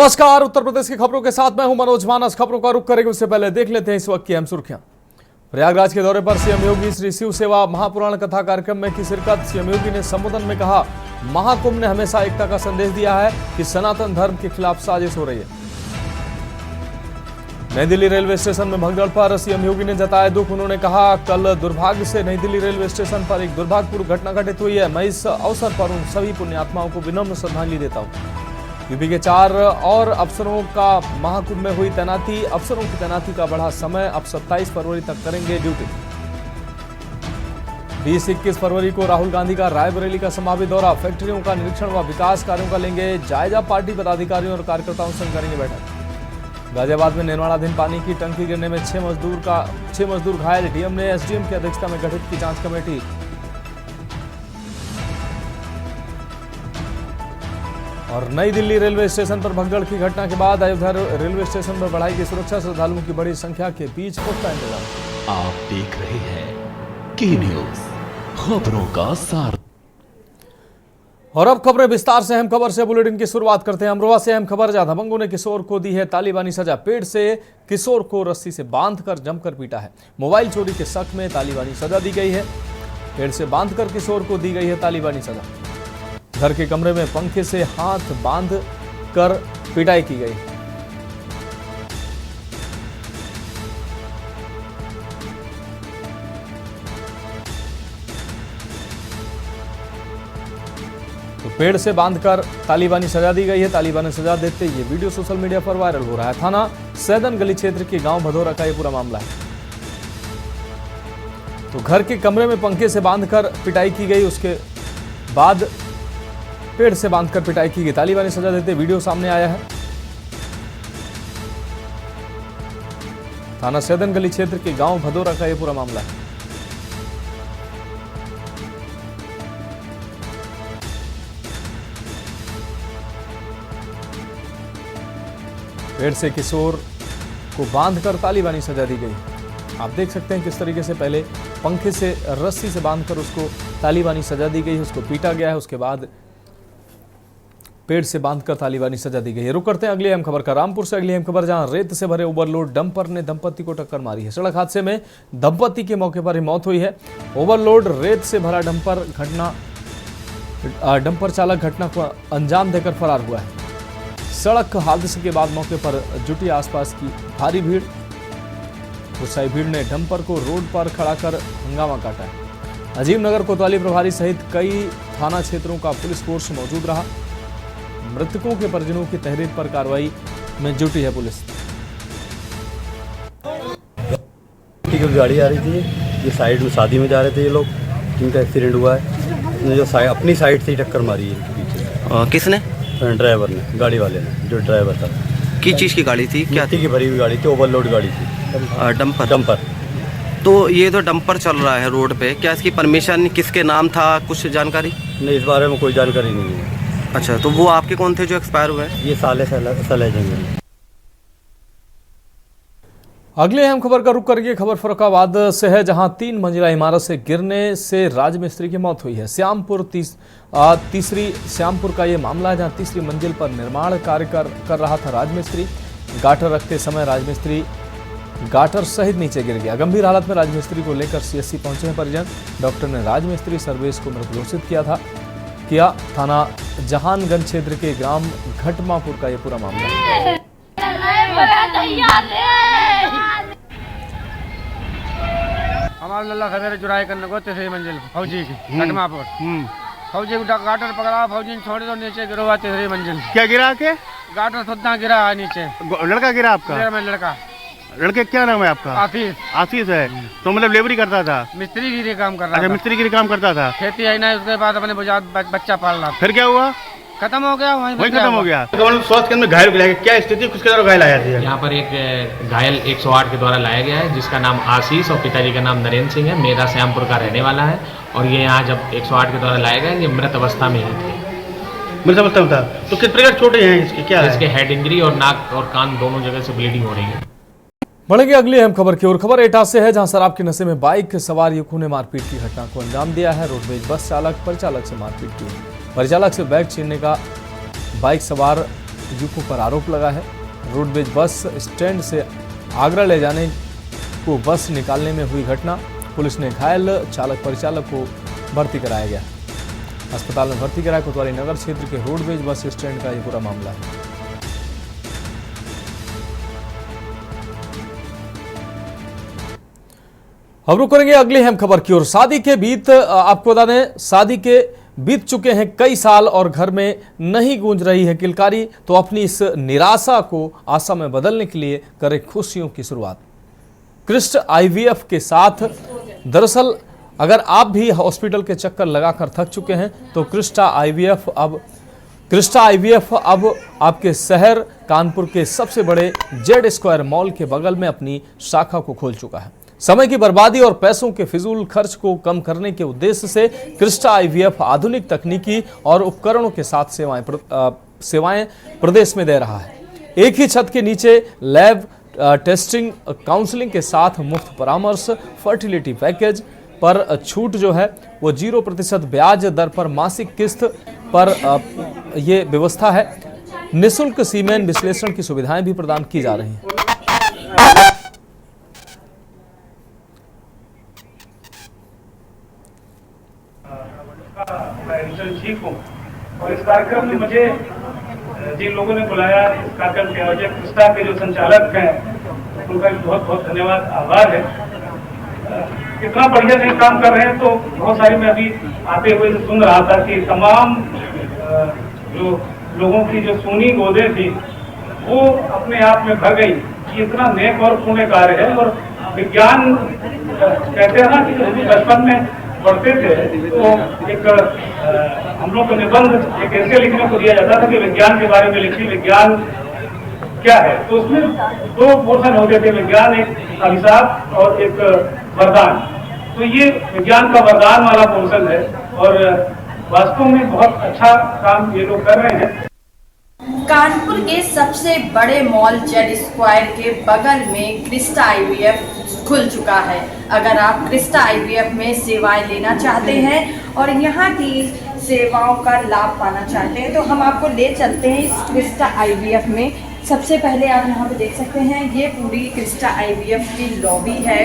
नमस्कार, उत्तर प्रदेश की खबरों के साथ मैं हूं मनोज मानस। खबरों का रुख करेंगे उससे पहले देख लेते हैं इस वक्त की अहम सुर्खियां। प्रयागराज के दौरे पर सीएम योगी श्री शिव सेवा महापुराण कथा कार्यक्रम में की शिरकत। सीएम योगी ने संबोधन में कहा, महाकुंभ ने हमेशा एकता का संदेश दिया है कि सनातन धर्म के खिलाफ साजिश हो रही है। नई दिल्ली रेलवे स्टेशन में भगदड़ पर सीएम योगी ने जताया दुख। उन्होंने कहा, कल दुर्भाग्य से नई दिल्ली रेलवे स्टेशन पर एक दुर्भाग्यपूर्ण घटना घटित हुई है। मैं इस अवसर पर उन सभी पुण्यात्माओं को विनम्र श्रद्धांजलि देता हूं। यूपी के 4 और अफसरों का महाकुंभ में हुई तैनाती। अफसरों की तैनाती का बढ़ा समय, अब 27 फरवरी तक करेंगे ड्यूटी। 20-21 फरवरी को राहुल गांधी का रायबरेली का संभावित दौरा। फैक्ट्रियों का निरीक्षण व विकास कार्यों का लेंगे जायजा। पार्टी पदाधिकारियों और कार्यकर्ताओं संग करेंगे बैठक। गाजियाबाद में निर्माणाधीन पानी की टंकी गिरने में 6 मजदूर घायल। डीएम ने एसडीएम की अध्यक्षता में गठित की जांच कमेटी। और नई दिल्ली रेलवे स्टेशन पर भगदड़ की घटना के बाद अयोध्या रेलवे स्टेशन पर बढ़ाई गई सुरक्षा। श्रद्धालुओं की बड़ी संख्या के बीच पुख्ता इंतजाम। आप देख रहे हैं की न्यूज, खबरों का सार। और अब खबरें विस्तार से। अहम खबर से बुलेटिन की शुरुआत करते हैं। अमरोहा से अहम खबर, जहां दबंगों ने किशोर को दी है तालिबानी सजा। पेड़ से किशोर को रस्सी से बांधकर जमकर पीटा है। मोबाइल चोरी के शक में तालिबानी सजा दी गई है। पेड़ से बांधकर किशोर को दी गई है तालिबानी सजा। घर के कमरे में पंखे से हाथ बांध कर पिटाई की गई। तो पेड़ से बांधकर तालिबानी सजा दी गई है। तालिबानी सजा देते ये वीडियो सोशल मीडिया पर वायरल हो रहा है। थाना सैदन गली क्षेत्र के गांव भदौरा का यह पूरा मामला है। तो घर के कमरे में पंखे से बांधकर पिटाई की गई, उसके बाद पेड़ से बांधकर पिटाई की गई। तालिबानी सजा देते वीडियो सामने आया है। थाना सैदन गली क्षेत्र के गांव भदौरा का यह पूरा मामला है। पेड़ से किशोर को बांधकर तालिबानी सजा दी गई। आप देख सकते हैं किस तरीके से पहले पंखे से रस्सी से बांधकर उसको तालिबानी सजा दी गई है, उसको पीटा गया है, उसके बाद पेड़ से बांधकर तालिबानी सजा दी गई है। रुक करते हैं अगली अहम खबर का। रामपुर से अगली अहम खबर, जहां रेत से भरे ओवरलोड डंपर ने दंपति को टक्कर मारी है। सड़क हादसे में दंपति के मौके पर ही मौत हुई है। ओवरलोड रेत से भरा डंपर चालक घटना को अंजाम देकर फरार हुआ है। सड़क हादसे के बाद मौके पर जुटी आसपास की भारी भीड़। गुस्साई भीड़ ने डंपर को रोड पर खड़ा कर हंगामा काटा है। अजीम नगर कोतवाली प्रभारी सहित कई थाना क्षेत्रों का पुलिस फोर्स मौजूद रहा। मृतकों के परिजनों की तहरीर पर कार्रवाई में जुटी है पुलिस। गाड़ी आ रही थी, ये साइड में शादी में जा रहे थे ये लोग, जिनका एक्सीडेंट हुआ है। इसने जो अपनी साइड से ही टक्कर मारी है पीछे। किसने? ड्राइवर ने, गाड़ी वाले ने, जो ड्राइवर था। किस चीज़ की गाड़ी थी? क्या मिट्टी की भरी हुई गाड़ी थी, ओवरलोड गाड़ी थी। डंपर। तो ये तो डंपर चल रहा है रोड पे, क्या इसकी परमिशन किसके नाम था, कुछ जानकारी? नहीं, इस बारे में कोई जानकारी नहीं है। अच्छा, तो वो आपके कौन थे जो एक्सपायर हुए? ये साले जंगल। अगले अहम खबर का रुख करिए। खबर फर्रुखाबाद से है, जहां 3 मंजिला इमारत से गिरने से राजमिस्त्री की मौत हुई है। श्यामपुर का यह मामला है, जहां तीसरी मंजिल पर निर्माण कार्य कर रहा था राजमिस्त्री। गाटर रखते समय राजमिस्त्री गाटर सहित नीचे गिर गया। गंभीर हालत में राजमिस्त्री को लेकर सीएससी पहुंचे हैं परिजन। डॉक्टर ने राजमिस्त्री सर्वेश को मृत घोषित किया। थाना जहानगंज क्षेत्र के ग्राम घटमापुर का यह पूरा मामला है। हमारे लल्ला सवेरे चुराई करने को तीसरी मंजिल फौजी की घटमापुर। फौजी को गाटर पकड़ा, फौजी ने छोड़े तो नीचे गिरा हुआ तीसरी मंजिल। क्या गिरा के? गाटर सुद्धा गिरा है नीचे। लड़का गिरा आपका? लड़का। लड़के क्या नाम है आपका? आशीष है। तो मतलब लेबरी करता था? मिस्त्री गिरी काम कर रहा था। अच्छा, मिस्त्री गिरी काम करता था। खेती है ना, उसके बाद अपने बच्चा पाल रहा। फिर क्या हुआ? खत्म हो गया, वही खत्म हो गया। स्वास्थ्य केंद्र में घायल को लाया गया, क्या स्थिति, किसके द्वारा घायल आया था? यहाँ पर एक घायल 108 के द्वारा लाया गया है, जिसका नाम आशीष और पिताजी का नाम नरेंद्र सिंह है। मेरा श्यामपुर का रहने वाला है और ये यहाँ जब 108 के द्वारा लाया गया, ये मृत अवस्था में ही थे। मृत अवस्था में था। तो किस प्रकार चोटें हैं इसके, क्या है? इसके हेड इंजरी और नाक और कान दोनों जगह से ब्लीडिंग हो रही है। बढ़ेंगे अगली अहम खबर की ओर। खबर एटा से है, जहां शराब के नशे में बाइक सवार युवकों ने मारपीट की घटना को अंजाम दिया है। रोडवेज बस चालक परिचालक से मारपीट की। परिचालक से बैग छीनने का बाइक सवार यूको पर आरोप लगा है। रोडवेज बस स्टैंड से आगरा ले जाने को बस निकालने में हुई घटना, पुलिस ने घायल चालक परिचालक को भर्ती कराया गया। अस्पताल में भर्ती कराया। कोतवाली नगर क्षेत्र के रोडवेज बस स्टैंड का ये पूरा मामला है। अब रुक करेंगे अगली अहम खबर की ओर। आपको बता दें, शादी के बीत चुके हैं कई साल और घर में नहीं गूंज रही है किलकारी, तो अपनी इस निराशा को आशा में बदलने के लिए करें खुशियों की शुरुआत क्रिस्ट IVF के साथ। दरअसल अगर आप भी हॉस्पिटल के चक्कर लगाकर थक चुके हैं तो क्रिस्टा IVF अब आपके शहर कानपुर के सबसे बड़े Z² मॉल के बगल में अपनी शाखा को खोल चुका है। समय की बर्बादी और पैसों के फिजूल खर्च को कम करने के उद्देश्य से क्रिस्टा IVF आधुनिक तकनीकी और उपकरणों के साथ सेवाएं प्रदेश में दे रहा है। एक ही छत के नीचे लैब टेस्टिंग, काउंसलिंग के साथ मुफ्त परामर्श, फर्टिलिटी पैकेज पर छूट जो है वो 0% ब्याज दर पर मासिक किस्त पर ये व्यवस्था है। निःशुल्क सीमेन विश्लेषण की सुविधाएं भी प्रदान की जा रही हैं। ठीक हूँ और इस कार्यक्रम में मुझे जिन लोगों ने बुलाया, इस कार्यक्रम के आयोजक क्रिस्टा के जो संचालक हैं, उनका बहुत बहुत धन्यवाद, आभार है। इतना बढ़िया से काम कर रहे हैं। तो बहुत सारी मैं अभी आते हुए सुन रहा था कि तमाम जो लोगों की जो सुनी गोदें थी वो अपने आप में भर गई कि इतना नेक और पुण्य कार्य है। और विज्ञान कहते हैं ना कि जब बचपन में पढ़ते थे तो एक हम लोग को निबंध एक ऐसे लिखने को दिया जाता था कि विज्ञान के बारे में लिखिए, विज्ञान क्या है। तो उसमें 2 पोर्शन होते थे, विज्ञान एक अभिशाप और एक वरदान। तो ये विज्ञान का वरदान वाला पोर्शन है और वास्तव में बहुत अच्छा काम ये लोग कर रहे हैं। कानपुर के सबसे बड़े मॉल Z² के बगल में क्रिस्टा IVF खुल चुका है। अगर आप क्रिस्टा IVF में सेवाएं लेना चाहते हैं और यहाँ की सेवाओं का लाभ पाना चाहते हैं तो हम आपको ले चलते हैं इस क्रिस्टा IVF में। सबसे पहले आप यहाँ पे देख सकते हैं, ये पूरी क्रिस्टा IVF की लॉबी है।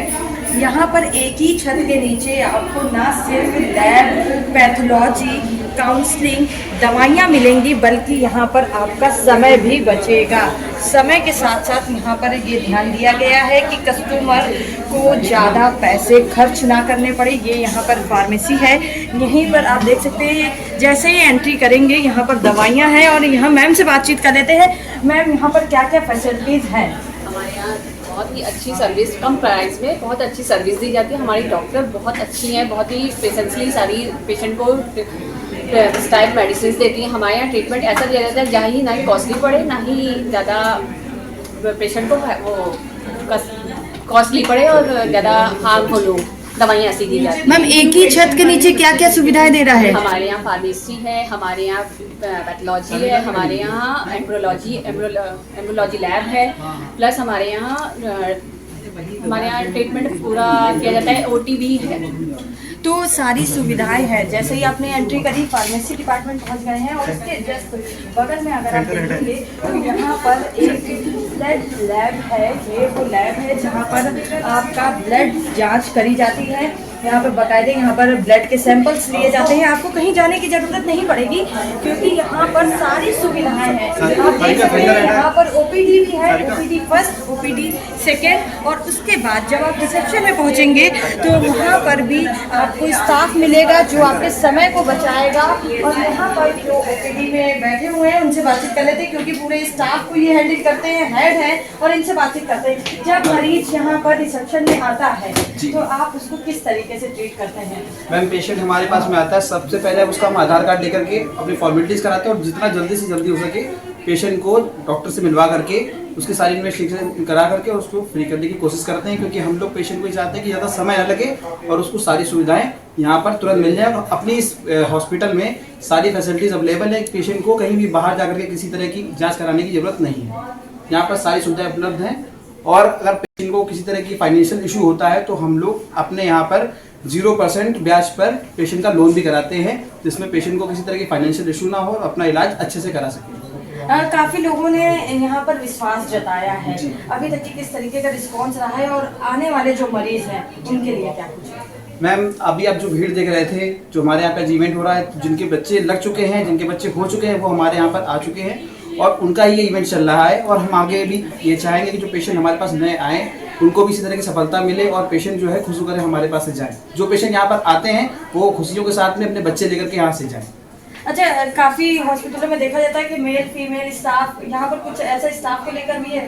यहाँ पर एक ही छत के नीचे आपको ना सिर्फ लैब, पैथोलॉजी, काउंसलिंग, दवाइयाँ मिलेंगी, बल्कि यहाँ पर आपका समय भी बचेगा। समय के साथ साथ यहाँ पर ये ध्यान दिया गया है कि कस्टमर को ज़्यादा पैसे खर्च ना करने पड़े। ये यहाँ पर फार्मेसी है, यहीं पर आप देख सकते हैं। जैसे ही एंट्री करेंगे यहाँ पर दवाइयाँ हैं और यहाँ मैम से बातचीत कर लेते हैं। मैम, यहाँ पर क्या क्या फैसिलिटीज़ हैं? हमारे यहाँ बहुत ही अच्छी सर्विस, कम प्राइस में बहुत अच्छी सर्विस दी जाती है। हमारी डॉक्टर बहुत अच्छी हैं, बहुत ही पेशेंसली सारी पेशेंट को प्रिस्क्राइब मेडिसिन देती हैं। हमारे यहाँ ट्रीटमेंट ऐसा दिया जाता है जहाँ ही ना ही कॉस्टली पड़े, ना ही ज़्यादा पेशेंट को वो कॉस्टली पड़े और ज़्यादा हार्मफुल हो। दवाइयाँ ऐसी दी जाती हैं। मैम, एक ही छत के नीचे क्या क्या सुविधाएं दे रहा है? हमारे यहाँ फार्मेसी है, हमारे यहाँ पैथोलॉजी है, हमारे यहाँ एम्ब्रोलॉजी लैब है, प्लस हमारे यहाँ ट्रीटमेंट पूरा किया जाता है, OT भी है। तो सारी सुविधाएं हैं। जैसे ही आपने एंट्री करी, फार्मेसी डिपार्टमेंट पहुंच गए हैं और उसके जस्ट बगल में अगर आप देखेंगे तो यहाँ पर एक ब्लड लैब है। ये वो लैब है जहाँ पर आपका ब्लड जांच करी जाती है। यहाँ पर बाकायदे यहाँ पर ब्लड के सैंपल्स लिए जाते हैं। आपको कहीं जाने की ज़रूरत नहीं पड़ेगी क्योंकि यहाँ पर सारी सुविधाएं हैं। आप देख सकते हैं यहाँ पर OPD भी है, OPD फर्स्ट, OPD सेकेंड, और उसके बाद जब आप रिसेप्शन में पहुँचेंगे तो वहाँ पर भी आपको स्टाफ मिलेगा जो आपके समय को बचाएगा। और यहाँ पर जो OPD में बैठे हुए हैं उनसे बातचीत कर लेते हैं क्योंकि पूरे स्टाफ को ये हैंडल करते हैं, हेड है, और इनसे बातचीत करते हैं। जब मरीज यहाँ पर रिसेप्शन में आता है तो आप उसको किस तरीके से ट्रीट करते हैं? मैम, पेशेंट हमारे पास में आता है, सबसे पहले उसका हम आधार कार्ड लेकर के अपनी फॉर्मेलिटीज़ कराते हैं और जितना जल्दी से जल्दी हो सके पेशेंट को डॉक्टर से मिलवा करके उसकी सारी इन्वेस्टिगेशन करा करके उसको फ्री करने की कोशिश करते हैं क्योंकि हम लोग पेशेंट को ये चाहते हैं कि ज़्यादा समय न लगे और उसको सारी सुविधाएं यहाँ पर तुरंत मिल जाए। और अपनी इस हॉस्पिटल में सारी फैसिलिटीज़ अवेलेबल है। पेशेंट को कहीं भी बाहर जा करके किसी तरह की जाँच कराने की ज़रूरत नहीं है। यहाँ पर सारी सुविधाएँ उपलब्ध हैं। और अगर पेशेंट को किसी तरह की फाइनेंशियल इशू होता है तो हम लोग अपने यहाँ पर 0% ब्याज पर पेशेंट का लोन भी कराते हैं जिसमें पेशेंट को किसी तरह की फाइनेंशियल इशू ना हो और अपना इलाज अच्छे से करा सके। काफी लोगों ने यहाँ पर विश्वास जताया है, अभी तक की किस तरीके का रिस्पांस रहा है और आने वाले जो मरीज हैं उनके लिए क्या कुछ है? मैम अभी आप जो भीड़ देख रहे थे, जो हमारे यहाँ पे इवेंट हो रहा है, जिनके बच्चे लग चुके हैं, जिनके बच्चे हो चुके हैं, वो हमारे यहाँ पर आ चुके हैं और उनका ये इवेंट चल रहा है। और हम आगे भी ये चाहेंगे कि जो पेशेंट हमारे पास नए आए उनको भी इसी तरह की सफलता मिले और पेशेंट जो है खुश होकर हमारे पास से जाए। जो पेशेंट यहाँ पर आते हैं वो खुशियों के साथ में अपने बच्चे लेकर के यहाँ से जाएँ। अच्छा, काफी हॉस्पिटलों में देखा जाता है कि मेल फीमेल स्टाफ, यहाँ पर कुछ ऐसा स्टाफ को लेकर भी है?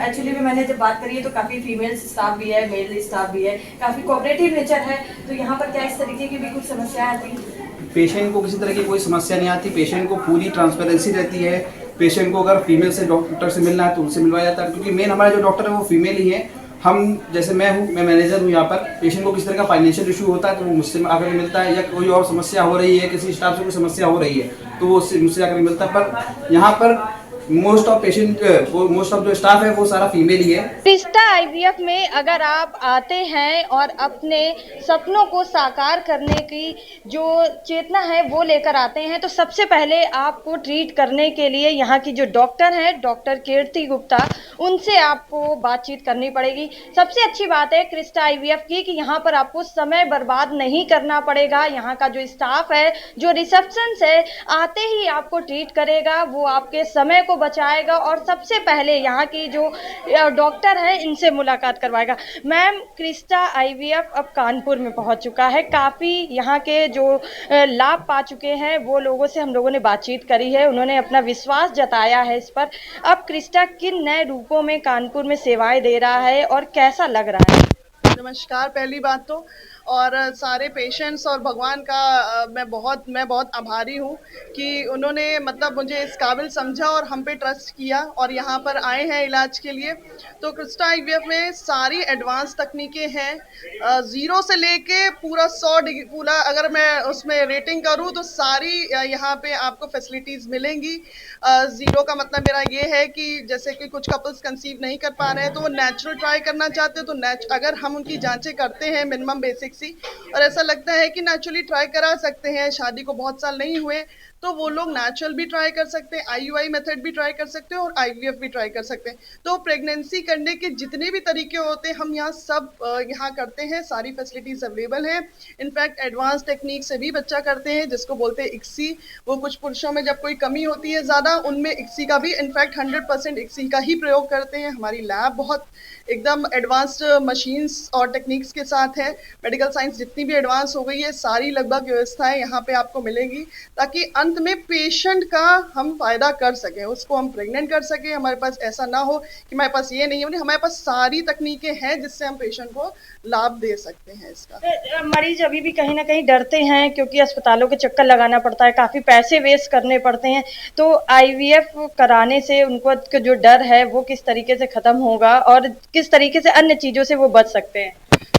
एक्चुअली में मैंने जब बात करी है तो काफी फीमेल स्टाफ भी है, मेल स्टाफ भी है, काफी कोऑपरेटिव नेचर है, तो यहाँ पर क्या इस तरीके की भी कुछ समस्या आती है? पेशेंट को किसी तरह की कोई समस्या नहीं आती, पेशेंट को पूरी ट्रांसपेरेंसी रहती है। पेशेंट को अगर फीमेल से डॉक्टर से मिलना है तो उनसे मिलवाया जाता है, क्योंकि मेन हमारे जो डॉक्टर है वो फीमेल ही है। हम जैसे मैं मैनेजर हूँ यहाँ पर, पेशेंट को किसी तरह का फाइनेंशियल इशू होता है तो वो मुझसे आकर मिलता है, या कोई और समस्या हो रही है, किसी स्टाफ से कोई समस्या हो रही है तो वो मुझसे आकर मिलता है। पर यहाँ पर मोस्ट ऑफ जो स्टाफ है वो सारा फीमेल ही है। क्रिस्टा आईवीएफ में अगर आप आते हैं और अपने सपनों को साकार करने की जो चेतना है वो लेकर आते हैं, तो सबसे पहले आपको ट्रीट करने के लिए यहाँ की जो डॉक्टर हैं, डॉक्टर कीर्ति गुप्ता, उनसे आपको बातचीत करनी पड़ेगी। सबसे अच्छी बात है क्रिस्टा आईवीएफ की कि यहाँ पर आपको समय बर्बाद नहीं करना पड़ेगा। यहाँ का जो स्टाफ है, जो रिसेप्शन है, आते ही आपको ट्रीट करेगा, वो आपके समय को बचाएगा और सबसे पहले यहाँ की जो डॉक्टर है इनसे मुलाकात करवाएगा। मैम, क्रिस्टा आईवीएफ अब कानपुर में पहुंच चुका है, काफ़ी यहाँ के जो लाभ पा चुके हैं वो लोगों से हम लोगों ने बातचीत करी है, उन्होंने अपना विश्वास जताया है इस पर। अब क्रिस्टा किन नए रूपों में कानपुर में सेवाएं दे रहा है और कैसा लग रहा है? नमस्कार। पहली बात तो और सारे पेशेंट्स और भगवान का मैं बहुत आभारी हूँ कि उन्होंने मतलब मुझे इस काबिल समझा और हम पे ट्रस्ट किया और यहाँ पर आए हैं इलाज के लिए। तो क्रिस्टा आईवीएफ में सारी एडवांस तकनीकें हैं, 0 से लेके पूरा 100 डिग्री, पूरा अगर मैं उसमें रेटिंग करूँ तो सारी यहाँ पे आपको फैसिलिटीज़ मिलेंगी। 0 का मतलब मेरा ये है कि जैसे कि कुछ कपल्स कंसीव नहीं कर पा रहे हैं तो वो नेचुरल ट्राई करना चाहते हैं, तो अगर हम उनकी जांचें करते हैं मिनिमम बेसिक सी, और ऐसा लगता है कि नेचुरली ट्राई करा सकते हैं, शादी को बहुत साल नहीं हुए तो वो लोग नेचुरल भी ट्राई कर सकते हैं, आईयूआई मेथड भी ट्राई कर सकते हैं और आईवीएफ भी ट्राई कर सकते हैं। तो प्रेगनेंसी करने के जितने भी तरीके होते हैं हम यहाँ सब यहाँ करते हैं, सारी फैसिलिटीज़ अवेलेबल हैं। इनफैक्ट एडवांस टेक्निक से भी बच्चा करते हैं जिसको बोलते हैं इक्सी। वो कुछ पुरुषों में जब कोई कमी होती है ज़्यादा, उनमें इक्सी का भी इनफैक्ट 100% इक्सी का ही प्रयोग करते हैं। हमारी लैब बहुत एकदम एडवांस्ड मशीन्स और टेक्निक्स के साथ है। मेडिकल साइंस जितनी भी एडवांस हो गई है सारी लगभग व्यवस्थाएं यहाँ पे आपको मिलेंगी, ताकि अंत में पेशेंट का हम फायदा कर सकें, उसको हम प्रेग्नेंट कर सकें। हमारे पास ऐसा ना हो कि हमारे पास ये नहीं है, हमारे पास सारी तकनीकें हैं जिससे हम पेशेंट को लाभ दे सकते हैं। इसका मरीज अभी भी कहीं ना कहीं डरते हैं क्योंकि अस्पतालों के चक्कर लगाना पड़ता है, काफ़ी पैसे वेस्ट करने पड़ते हैं, तो आईवीएफ कराने से उनको जो डर है वो किस तरीके से ख़त्म होगा और किस तरीके से अन्य चीज़ों से वो बच सकते हैं?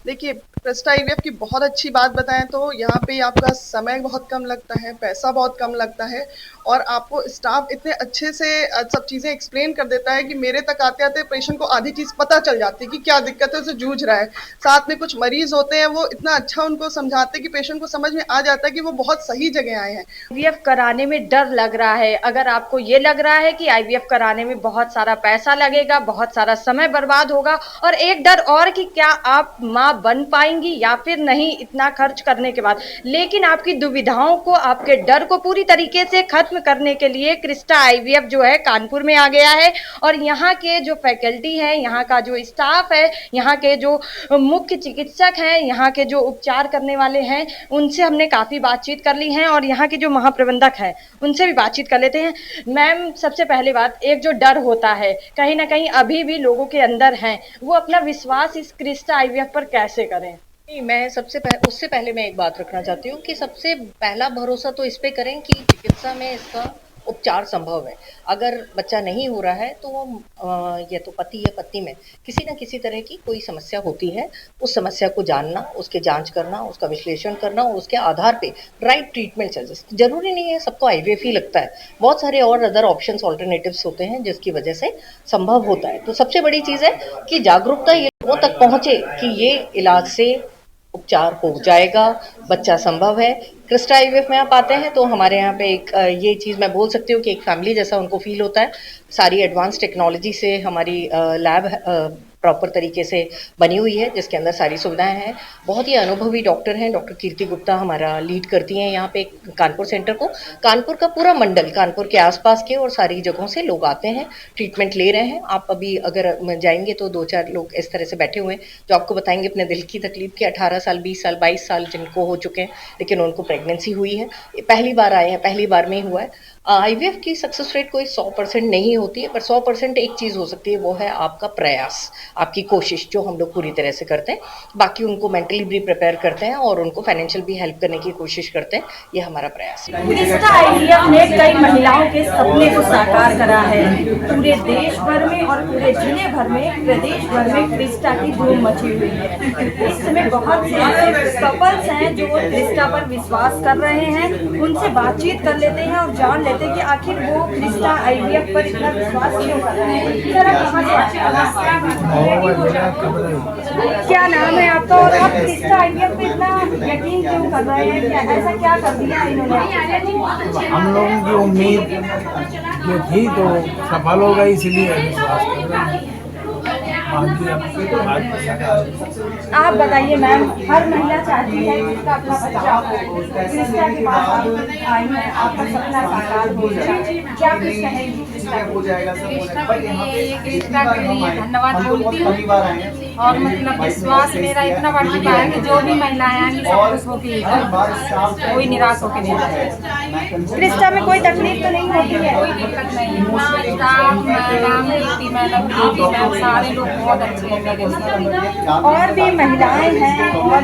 देखिए, क्रिस्टा आईवीएफ की बहुत अच्छी बात बताएं तो यहाँ पे आपका समय बहुत कम लगता है, पैसा बहुत कम लगता है और आपको स्टाफ इतने अच्छे से सब चीज़ें एक्सप्लेन कर देता है कि मेरे तक आते आते पेशेंट को आधी चीज़ पता चल जाती है कि क्या दिक्कत है, उसे जूझ रहा है। साथ में कुछ मरीज होते हैं वो इतना अच्छा उनको समझाते हैं कि पेशेंट को समझ में आ जाता है कि वो बहुत सही जगह आए हैं। आईवीएफ कराने में डर लग रहा है, अगर आपको ये लग रहा है कि आईवीएफ कराने में बहुत सारा पैसा लगेगा, बहुत सारा समय बर्बाद होगा, और एक डर और कि क्या आप माँ बन पाएंगी या फिर नहीं इतना खर्च करने के बाद, लेकिन आपकी दुविधाओं को, आपके डर को पूरी तरीके से खत्म करने के लिए क्रिस्टा आईवीएफ जो है कानपुर में आ गया है। और यहाँ के जो फैकल्टी है, यहाँ का जो स्टाफ है, यहाँ के जो मुख्य चिकित्सक हैं, यहाँ के जो उपचार करने वाले हैं, उनसे हमने काफ़ी बातचीत कर ली है और यहाँ के जो महाप्रबंधक हैं उनसे भी बातचीत कर लेते हैं। मैम, सबसे पहले बात, एक जो डर होता है कहीं ना कहीं अभी भी लोगों के अंदर है, वो अपना विश्वास इस क्रिस्टा आईवीएफ पर कैसे करें? मैं उससे पहले मैं एक बात रखना चाहती हूँ कि सबसे पहला भरोसा तो इस पे करें कि चिकित्सा में इसका उपचार संभव है। अगर बच्चा नहीं हो रहा है तो ये तो पति या पत्नी में किसी न किसी तरह की कोई समस्या होती है, उस समस्या को जानना, उसके जांच करना, उसका विश्लेषण करना और उसके आधार पे राइट ट्रीटमेंट चल। जरूरी नहीं है सबको आईवीएफ ही लगता है, बहुत सारे और अदर ऑप्शंस ऑल्टरनेटिव्स होते हैं जिसकी वजह से संभव होता है। तो सबसे बड़ी चीज़ है कि जागरूकता ये लोगों तक पहुँचे कि ये इलाज से उपचार हो जाएगा, बच्चा संभव है। क्रिस्टा आईवीएफ में आप आते हैं तो हमारे यहाँ पे एक ये चीज़ मैं बोल सकती हूँ कि एक फैमिली जैसा उनको फील होता है। सारी एडवांस टेक्नोलॉजी से हमारी लैब प्रॉपर तरीके से बनी हुई है, जिसके अंदर सारी सुविधाएं हैं। बहुत ही अनुभवी डॉक्टर हैं, डॉक्टर कीर्ति गुप्ता हमारा लीड करती हैं यहाँ पे कानपुर सेंटर को। कानपुर का पूरा मंडल, कानपुर के आसपास के और सारी जगहों से लोग आते हैं, ट्रीटमेंट ले रहे हैं। आप अभी अगर जाएंगे तो 2-4 लोग इस तरह से बैठे हुए हैं जो आपको बताएंगे अपने दिल की तकलीफ की। 18 साल, 20 साल, 22 साल जिनको हो चुके हैं, लेकिन उनको प्रेगनेंसी हुई है, पहली बार आए हैं, पहली बार में ही हुआ है। आईवीएफ की सक्सेस रेट कोई 100% नहीं होती है, पर 100% एक चीज़ हो सकती है, वो है आपका प्रयास, आपकी कोशिश, जो हम लोग पूरी तरह से करते हैं। बाकी उनको मेंटली भी प्रिपेयर करते हैं और उनको फाइनेंशियल भी हेल्प करने की कोशिश करते हैं। ये हमारा प्रयास है। क्रिस्टा आईवीएफ ने कई महिलाओं के सपने को साकार करा है। पूरे देश भर में और पूरे जिले भर में, प्रदेश भर में क्रिस्टा की धूम मची हुई है। इस समय बहुत से ऐसे कपल्स हैं जो क्रिस्टा पर विश्वास कर रहे हैं। उनसे बातचीत कर लेते हैं और जान लेते हैं कि आखिर वो क्रिस्टा आईवीएफ पर इतना विश्वास क्यों कर रहे हैं। क्या नाम है आपका और आप क्रिस्टा आईवीएफ पे इतना यकीन क्यों कर रहे हैं? क्या ऐसा क्या कर दिया इन्होंने? हम लोगों की उम्मीद जो थी तो सफल हो गई, इसलिए विश्वास कर रहे हैं। आप बताइए मैम, हर महिला चाहती है कि उसका अपना बच्चा हो। क्रिस्टा के पास आप आई हैं, आपका सपना साकार हो जाए, क्या कुछ कहेंगी क्रिस्टा के लिए? धन्यवाद बोलती हूँ और मतलब विश्वास मेरा इतना बढ़ चुका है कि जो भी महिलाएं आएंगी सब खुश होकर, कोई निराश होकर नहीं जाएगी। क्रिस्टा में कोई तकलीफ तो नहीं होती है? कोई दिक्कत नहीं, स्टाफ मैडम, मैम, सारे लोग बहुत अच्छे हैं मेरे साथ। और भी महिलाएं हैं और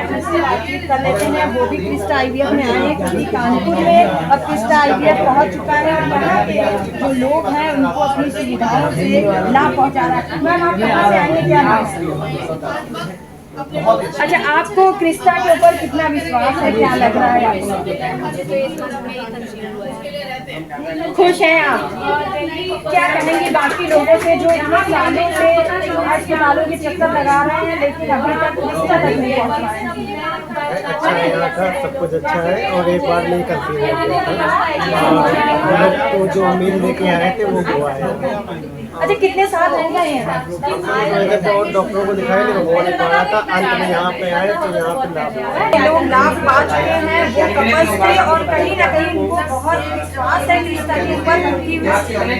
उनसे बातचीत कर लेते हैं। वो भी क्रिस्टा आईवीएफ में आए हैं क्योंकि कानपुर में अब क्रिस्टा आईवीएफ पहुंच चुका है और यहाँ के जो लोग हैं उनको अपनी सुविधाओं से लाभ पहुंचा रहा है। मैम, आप कहाँ से आएंगे? क्या नाम? अच्छा, आपको क्रिस्टा के ऊपर कितना विश्वास है? क्या लग रहा है आपको? खुश हैं आप? क्या कहेंगे बाकी लोगों से जो इतने सालों से अस्पतालों के चक्कर लगा रहे हैं लेकिन अभी तक क्रिस्टा तक नहीं पहुँच पाए? अच्छा है, यहाँ का सब कुछ अच्छा है और एक बार नहीं करती है तो जो उम्मीद लेके आए थे वो हुआ है। अच्छा, कितने साल हो गए हैं? तो डॉक्टरों को दिखाया लेकिन वो नहीं पा रहा था, अंत में यहाँ पे आए तो यहाँ पे लोग लाभ पा चुके हैं, वो कपल्स थे और कहीं ना कहीं उनको बहुत विश्वास है क्रिस्टा के ऊपर, क्योंकि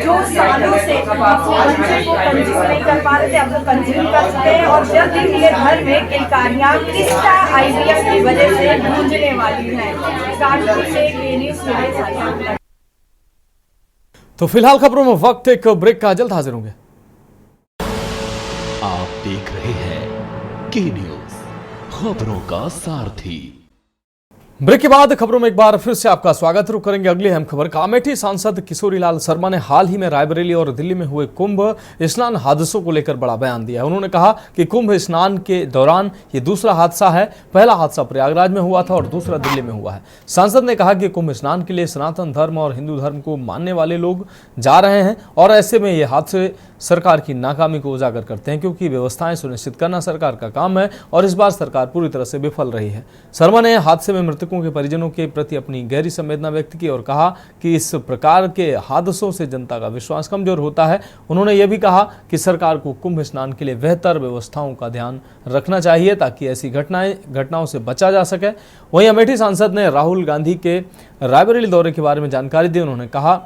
जो सालों से बच्चे को कंज्यूम नहीं कर पा रहे थे अब वो कंज्यूम कर चुके हैं और जल्द ही ये घर में किलकारियाँ क्रिस्टा आईवीएफ की वजह से गूंजने वाली हैं। कानपुर से ये न्यूज़ के लिए साझा। तो फिलहाल खबरों में वक्त एक ब्रेक का, जल्द हाजिर होंगे। आप देख रहे हैं के न्यूज, खबरों का सारथी। ब्रेक के बाद खबरों में एक बार फिर से आपका स्वागत। रुक करेंगे अगली अहम खबर का। अमेठी सांसद किशोरीलाल शर्मा ने हाल ही में रायबरेली और दिल्ली में हुए कुंभ स्नान हादसों को लेकर बड़ा बयान दिया है। उन्होंने कहा कि कुंभ स्नान के दौरान ये दूसरा हादसा है। पहला हादसा प्रयागराज में हुआ था और दूसरा दिल्ली में हुआ है। सांसद ने कहा कि कुंभ स्नान के लिए सनातन धर्म और हिंदू धर्म को मानने वाले लोग जा रहे हैं और ऐसे में ये हादसे सरकार की नाकामी को उजागर करते हैं, क्योंकि व्यवस्थाएं सुनिश्चित करना सरकार का काम है और इस बार सरकार पूरी तरह से विफल रही है। शर्मा ने हादसे में मृतकों के परिजनों के प्रति अपनी गहरी संवेदना व्यक्त की और कहा कि इस प्रकार के हादसों से जनता का विश्वास कमजोर होता है। उन्होंने यह भी कहा कि सरकार को कुंभ स्नान के लिए बेहतर व्यवस्थाओं का ध्यान रखना चाहिए ताकि ऐसी घटनाओं से बचा जा सके। वहीं अमेठी सांसद ने राहुल गांधी के रायबरेली दौरे के बारे में जानकारी दी। उन्होंने कहा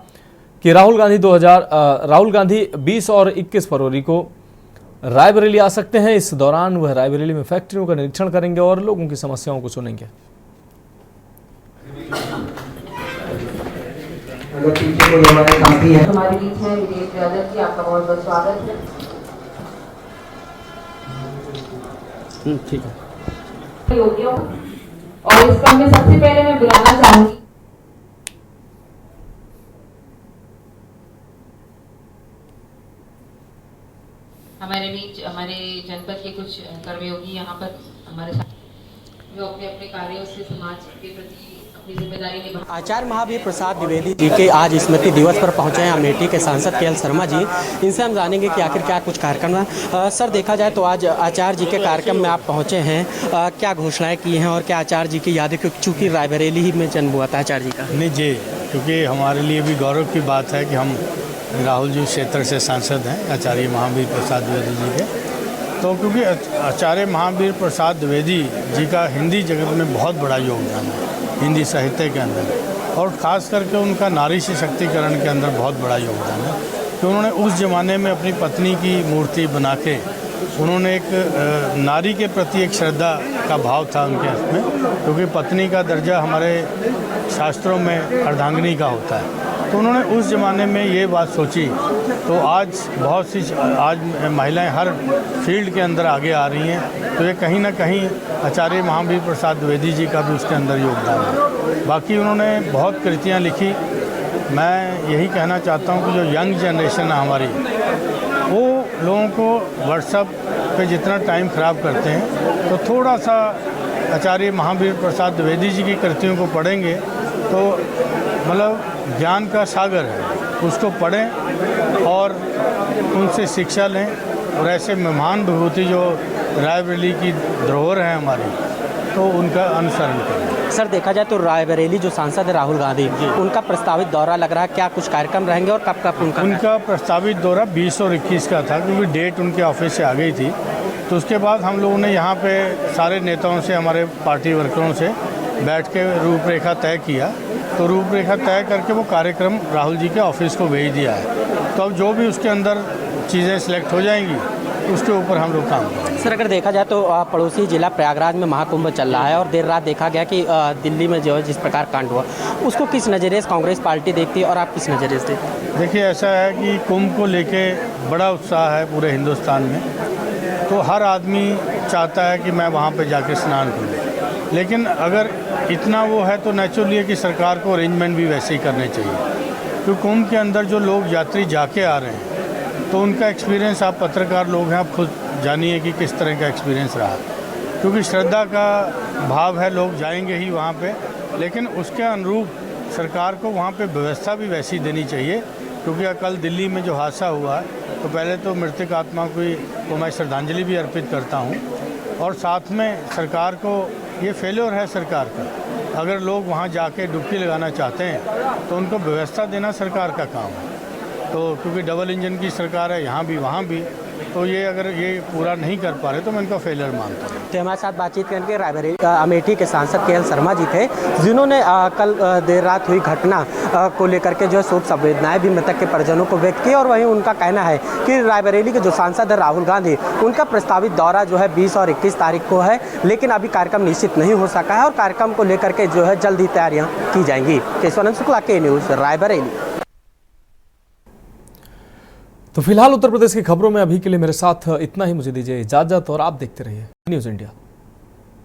कि राहुल गांधी 20 और 21 फरवरी को रायबरेली आ सकते हैं। इस दौरान वह रायबरेली में फैक्ट्रियों का निरीक्षण करेंगे और लोगों की समस्याओं को सुनेंगे। हमारे बीच है विवेक यादव जी, आपका बहुत बहुत स्वागत है। ठीक है। योगियों और इस क्रम में सबसे पहले मैं बुलाना चाहूंगी हमारे बीच हमारे जनपद के कुछ कर्मयोगी यहाँ पर हमारे साथ जो अपने अपने कार्यों से समाज के प्रति अपनी जिम्मेदारी निभा। आचार्य महावीर प्रसाद द्विवेदी जी के आज स्मृति दिवस पर पहुंचे हैं अमेठी के सांसद के एल शर्मा जी। इनसे हम जानेंगे कि आखिर क्या कुछ कार्यक्रम है। सर, देखा जाए तो आज आचार्य जी के कार्यक्रम में आप पहुंचे हैं, क्या घोषणाएं की हैं और क्या आचार्य जी की यादें, चूँकि रायबरेली ही में जन्म हुआ था आचार्य जी का? नहीं जी, क्योंकि हमारे लिए भी गौरव की बात है कि हम राहुल जी क्षेत्र से सांसद हैं आचार्य महावीर प्रसाद द्विवेदी जी के। तो क्योंकि आचार्य महावीर प्रसाद द्विवेदी जी का हिंदी जगत में बहुत बड़ा योगदान है, हिंदी साहित्य के अंदर, और ख़ास करके उनका नारी सशक्तिकरण के अंदर बहुत बड़ा योगदान है कि उन्होंने उस ज़माने में अपनी पत्नी की मूर्ति बना के उन्होंने एक नारी के प्रति एक श्रद्धा का भाव था उनके उसमें, क्योंकि पत्नी का दर्जा हमारे शास्त्रों में अर्धांगिनी का होता है। तो उन्होंने उस ज़माने में ये बात सोची। तो आज बहुत सी महिलाएं हर फील्ड के अंदर आगे आ रही हैं, तो ये कहीं ना कहीं आचार्य महावीर प्रसाद द्विवेदी जी का भी उसके अंदर योगदान है। बाकी उन्होंने बहुत कृतियाँ लिखी। मैं यही कहना चाहता हूँ कि जो यंग जनरेशन है हमारी, वो लोगों को व्हाट्सएप पे जितना टाइम ख़राब करते हैं, तो थोड़ा सा आचार्य महावीर प्रसाद द्विवेदी जी की कृतियों को पढ़ेंगे तो मतलब ज्ञान का सागर है, उसको पढ़ें और उनसे शिक्षा लें। और ऐसे महान विभूति जो रायबरेली की धरोहर है हमारी, तो उनका अनुसरण करें। सर, देखा जाए तो रायबरेली जो सांसद है राहुल गांधी, उनका प्रस्तावित दौरा लग रहा है, क्या कुछ कार्यक्रम रहेंगे और कब कब उनका प्रस्तावित दौरा 20 और 21 का था, क्योंकि डेट उनके ऑफिस से आ गई थी। तो उसके बाद हम लोगों ने यहाँ पे सारे नेताओं से, हमारे पार्टी वर्करों से बैठ के रूपरेखा तय किया। तो रूपरेखा तय करके वो कार्यक्रम राहुल जी के ऑफिस को भेज दिया है। तो अब जो भी उसके अंदर चीज़ें सिलेक्ट हो जाएंगी, उसके ऊपर हम लोग काम करेंगे। सर, अगर देखा जाए तो पड़ोसी जिला प्रयागराज में महाकुंभ चल रहा है और देर रात देखा गया कि दिल्ली में जो है जिस प्रकार कांड हुआ, उसको किस नज़रिए से कांग्रेस पार्टी देखती है और आप किस नज़रिए से देखते हैं? देखिए, ऐसा है कि कुंभ को लेके बड़ा उत्साह है पूरे हिंदुस्तान में। तो हर आदमी चाहता है कि मैं वहाँ पे जाके स्नान करूँ, लेकिन अगर इतना वो है तो नेचुरली है कि सरकार को अरेंजमेंट भी वैसे ही करने चाहिए। क्योंकि कुंभ के अंदर जो लोग यात्री जाके आ रहे हैं, तो उनका एक्सपीरियंस, आप पत्रकार लोग हैं, आप खुद जानिए कि किस तरह का एक्सपीरियंस रहा। क्योंकि श्रद्धा का भाव है, लोग जाएंगे ही वहाँ पे, लेकिन उसके अनुरूप सरकार को वहाँ पे व्यवस्था भी वैसी देनी चाहिए। क्योंकि कल दिल्ली में जो हादसा हुआ है, तो पहले तो मृतक आत्मा को मैं श्रद्धांजलि भी अर्पित करता हूँ, और साथ में सरकार को ये फेल्योर है सरकार का। अगर लोग वहाँ जाके डुबकी लगाना चाहते हैं तो उनको व्यवस्था देना सरकार का काम है। तो क्योंकि डबल इंजन की सरकार है यहाँ भी वहाँ भी, तो ये अगर ये पूरा नहीं कर पा रहे तो मैं इनका फेलियर मानता हूँ। तो हमारे साथ बातचीत करके रायबरेली अमेठी के सांसद के एल शर्मा जी थे, जिन्होंने कल देर रात हुई घटना को लेकर के जो है शोक संवेदनाएं भी मृतक के परिजनों को व्यक्त की। और वहीं उनका कहना है कि रायबरेली के जो सांसद है राहुल गांधी, उनका प्रस्तावित दौरा जो है 20 और 21 तारीख को है, लेकिन अभी कार्यक्रम निश्चित नहीं हो सका है और कार्यक्रम को लेकर के जो है जल्द ही तैयारियाँ की जाएंगी। केशवानंद शुक्ला, के न्यूज़, रायबरेली। तो फिलहाल उत्तर प्रदेश की खबरों में अभी के लिए मेरे साथ इतना ही। मुझे दीजिए इजाजत और आप देखते रहिए न्यूज़ इंडिया।